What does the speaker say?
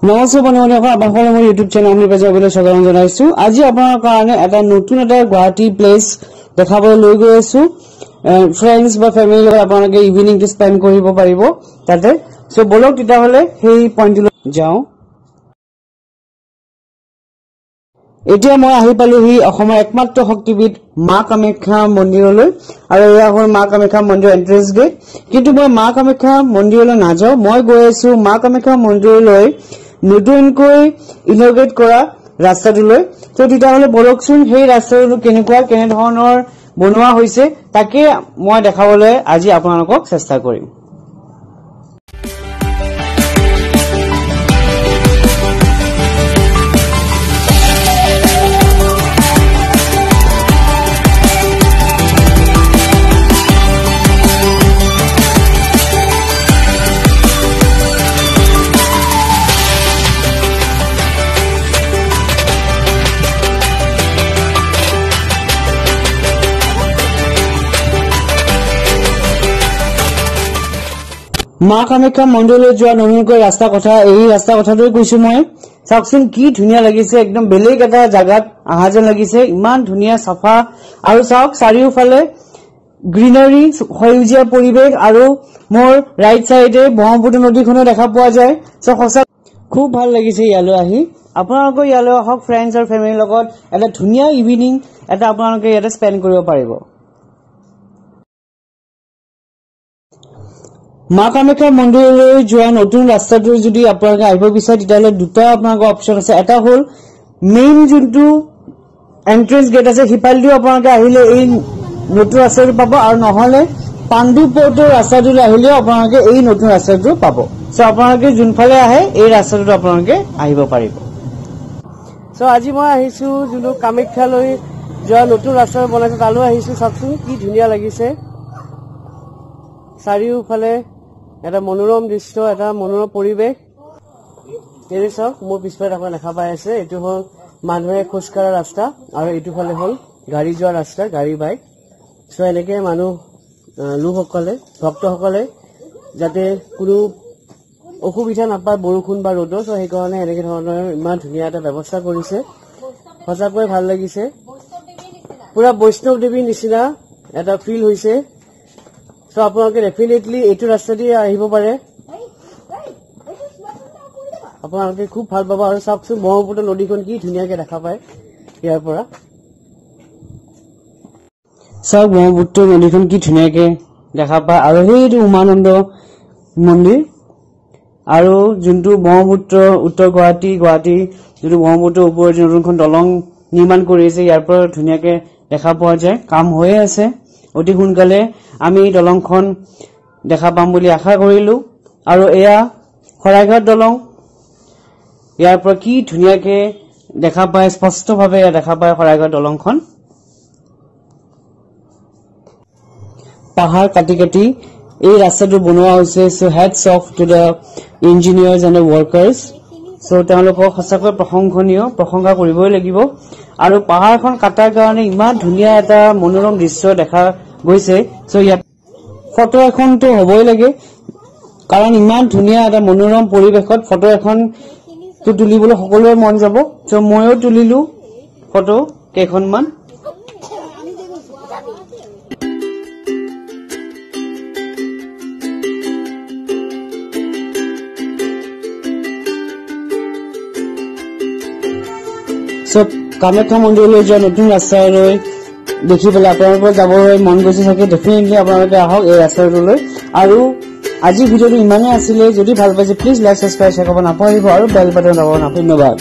নমস্কাৰ বন্ধুসকল, আপোনালোকৰ মোৰ ইউটিউব চেনেল আমি পেজলৈ স্বাগতম জনাইছো। আজি আপোনাৰ কাৰণে এটা নতুন গুৱাহাটী প্লেস দেখাবলৈ লৈ গৈ আছো। ফ্ৰেন্ডস বা ফ্যামিলিৰ লগত আপোনালোকে ইভিনিংটো স্পেন্ড কৰিব পাৰিব তাতে। সো বলক তেতিয়া হলে সেই পইণ্টলৈ যাও। এতিয়া মই আহি পালোহি অসমৰ একমাত্ৰ শক্তিপীঠ মা কামাখ্যা মন্দিৰলৈ, আৰু এয়া হ'ল মা কামাখ্যা মন্দিৰ এন্ট্ৰেন্স গেট। কিন্তু মই মা কামাখ্যা মন্দিৰলৈ নাযাওঁ, মই গৈ আছো মা কামাখ্যা মন্দিৰলৈ নতুনকৈ ইনগ্ৰেট কৰা ৰাস্তাটোলৈ। তো তেতিয়াহ'লে বলকচোন সেই ৰাস্তাটো কেনেধৰণৰ বনোৱা হৈছে তাকে মই দেখাবলৈ আজি আপোনালোকক চেষ্টা কৰিম। মা কামাখ্যা মন্দিৰলৈ যোৱা নতুনকৈ ৰাস্তা কথা, এই ৰাস্তা কথাটোৱে কৈছো মই। চাওকচোন কি ধুনীয়া লাগিছে, একদম বেলেগ এটা জাগাত আহা যেন লাগিছে, ইমান ধুনীয়া চাফা। আৰু চাওক চাৰিওফালে গ্ৰীনাৰী, সেউজীয়া পৰিৱেশ, আৰু মোৰ ৰাইট চাইডে ব্ৰহ্মপুত্ৰ নদীখনো দেখা পোৱা যায়। সঁচা খুব ভাল লাগিছে ইয়ালৈ আহি। আপোনালোকে ইয়ালৈ আহক ফ্ৰেণ্ডছ আৰু ফেমিলিৰ লগত, এটা ধুনীয়া ইভিনিং এটা আপোনালোকে ইয়াতে স্পেণ্ড কৰিব পাৰিব। মা কামাখ্যা মন্দিৰলৈ যোৱা নতুন ৰাস্তাটো যদি আপোনালোকে আহিব বিচাৰে তেতিয়াহ'লে দুটা আপোনালোকৰ অপশ্যন আছে। এটা হ'ল মেইন যোনটো এন্ট্ৰেন্স গেট আছে সিফালেদিও আপোনালোকে আহিলে এই নতুন ৰাস্তাটো পাব, আৰু নহ'লে পাণ্ডু পৰ্টৰ ৰাস্তাটোলৈ আহিলেও আপোনালোকে এই নতুন ৰাস্তাটো পাব। চ' আপোনালোকে যোনফালে আহে এই ৰাস্তাটোত আপোনালোকে আহিব পাৰিব। চ' আজি মই আহিছো যোনটো কামাখ্যালৈ যোৱা নতুন ৰাস্তা বনাইছে তালৈ আহিছো। চাওকচোন কি ধুনীয়া লাগিছে, চাৰিওফালে এটা মনোৰম দৃশ্য, এটা মনোৰম পৰিৱেশ। এই চাওক মোৰ পিছফালে আপোনাৰ দেখা পাই আছে, এইটো হ'ল মানুহে খোজকঢ়া ৰাস্তা, আৰু এইটো ফালে হ'ল গাড়ী যোৱা ৰাস্তা, গাড়ী বাইক। চ' এনেকে মানুহ লোকসকলে, ভক্তসকলে যাতে কোনো অসুবিধা নাপায় বৰষুণ বা ৰ'দৰ, চ' সেইকাৰণে এনেকে ধৰণৰ ইমান ধুনীয়া এটা ব্যৱস্থা কৰিছে। সঁচাকৈ ভাল লাগিছে, পুৰা বৈষ্ণৱ দেৱীৰ নিচিনা এটা ফিল হৈছে। চ' আপোনালোকে ডেফিনেটলি এইটো ৰাস্তা দি আহিব পাৰে, আপোনালোকে খুব ভাল পাব। আৰু চাওকচোন ব্ৰহ্মপুত্ৰ নদীখন কি ধুনীয়াকে দেখা পায় ইয়াৰ পৰা। চাওক ব্ৰহ্মপুত্ৰ নদীখন কি ধুনীয়াকে দেখা পায়, আৰু সেইটো উমানন্দ মন্দিৰ, আৰু যোনটো ব্ৰহ্মপুত্ৰ উত্তৰ গুৱাহাটী যোনটো ব্ৰহ্মপুত্ৰৰ ওপৰত নতুনখন দলং নিৰ্মাণ কৰি আছে ইয়াৰ পৰা ধুনীয়াকে দেখা পোৱা যায়। কাম হৈয়ে আছে, অতি সোনকালে আমি দলংখন দেখা পাম বুলি আশা কৰিলো। আৰু এয়া শৰাইঘাট দলং, ইয়াৰ পৰা কি ধুনীয়াকে দেখা পায়, স্পষ্টভাৱে দেখা পায় শৰাইঘাট দলংখন। পাহাৰ কাটি কাটি এই ৰাস্তাটো বনোৱা হৈছে। So' heads off to the engineers and workers. So' তেওঁলোকক সঁচাকৈ প্ৰশংসা কৰিবই লাগিব। আৰু পাহাৰখন কটাৰ কাৰণে ইমান ধুনীয়া এটা মনোৰম দৃশ্য দেখা গৈছে। চ' ইয়াত ফটো এখনতো হ'বই লাগে, কাৰণ ইমান ধুনীয়া এটা মনোৰম পৰিৱেশত ফটো এখনটো তুলিবলৈ সকলোৰে মন যাব। চ' ময়ো তুলিলো ফটো কেইখনমান। চ' কামাখ্যা মন্দিৰলৈ যোৱা নতুন ৰাস্তালৈ দেখি পেলাই আপোনালোকৰ যাবলৈ মন গৈছে চাগে, ডেফিনেটলি আপোনালোকে আহক এই ৰাস্তাটোলৈ। আৰু আজি ভিডিঅ'টো ইমানেই আছিলে, যদি ভাল পাইছে প্লিজ লাইক, ছাবস্ক্ৰাইব কৰিব নাপাহৰিব, আৰু বেল বাটন দবাব নাপাহৰিব। ধন্যবাদ।